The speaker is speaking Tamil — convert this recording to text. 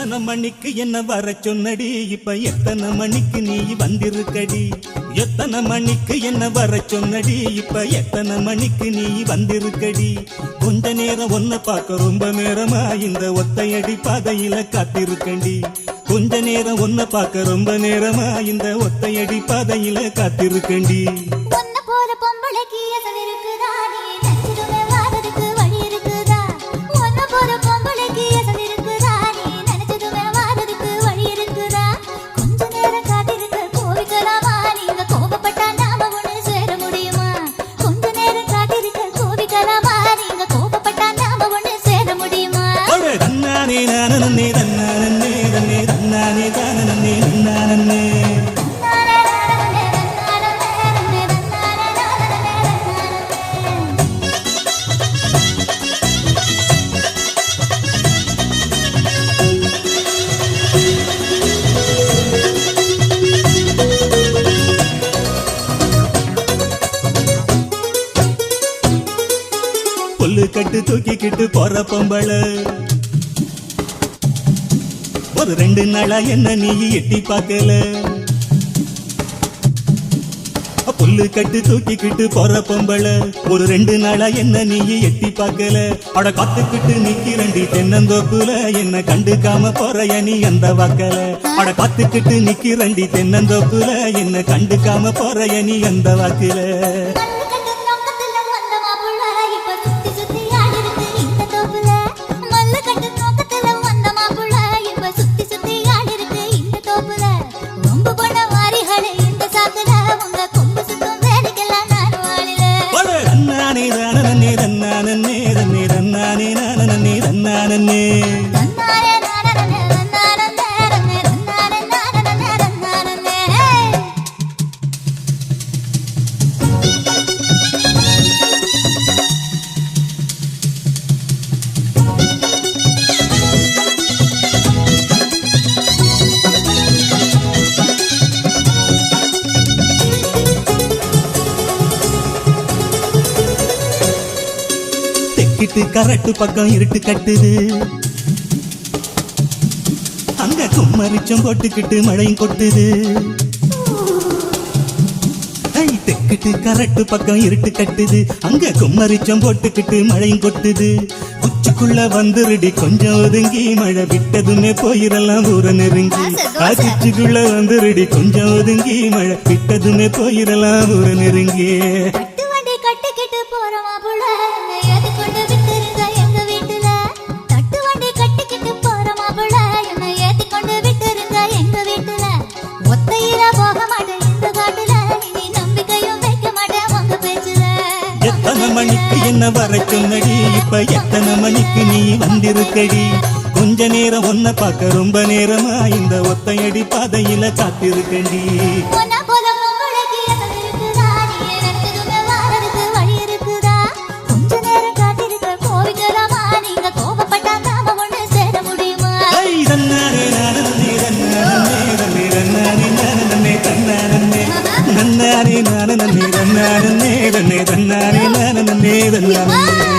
எத்தனை மணிக்கு என்ன வர சொன்னடி, இப்ப எத்தனை மணிக்கு நீ வந்திருக்கடி. எத்தனை மணிக்கு என்ன வர சொன்னடி, இப்ப எத்தனை மணிக்கு நீ வந்திருக்கடி. கொஞ்ச நேரம் ஒன்ன பார்க்க ரொம்ப நேரமா இந்த ஒத்தையடி பாதையில காத்திருக்கண்டி. கொஞ்ச நேரம் ஒன்ன பார்க்க ரொம்ப நேரமா இந்த ஒத்தையடி பாதையில காத்திருக்கண்டி. புல்லு கட்டு தூக்கிக்கிட்டு போற பொம்பள ஒரு 2 நாளா என்ன நீ எட்டி பார்க்கல. புல்லு கட்டு தூக்கிக்கிட்டு போற பொம்பள ஒரு 2 நாளா என்ன நீ எட்டி பார்க்கல. அட காத்துக்கிட்டு நிக்கிறண்டி தென்னந்தோப்புல என்ன கண்டுக்காம போற நீ அந்த வாக்கல. அட காத்துக்கிட்டு நிக்கிறண்டி தென்னந்தோப்புல என்ன கண்டுக்காம போற நீ அந்த வாக்குல. கரட்டு பக்கம் இருட்டு கட்டுது, அங்க கும்மரிச்சம் போட்டுக்கிட்டு மழையும் கொட்டுது. தெக்கிட்டு கரட்டு பக்கம் இருட்டு கட்டுது, அங்க கும்மரிச்சம் போட்டுக்கிட்டு மழையும் கொட்டுது. குச்சிக்குள்ள வந்துருடி கொஞ்சம் ஒதுங்கி, மழை விட்டதுமே போயிடலாம் ஊர நெருங்கி. குச்சிக்குள்ள வந்துருடி கொஞ்சம் ஒதுங்கி, மழை விட்டதுமே போயிடலாம் ஊர நெருங்கி. எத்தனை மணிக்கு என்ன வர சொன்னடி, இப்ப எத்தனை மணிக்கு நீ வந்திருக்கடி. கொஞ்ச நேரம் ஒன்ன பார்க்க ரொம்ப நேரமா இந்த ஒத்தையடி பாதையில காத்திருக்கண்டி. நன்னாரே நானே நன்னே தன்னாரே நானே நன்னே தன்னாரே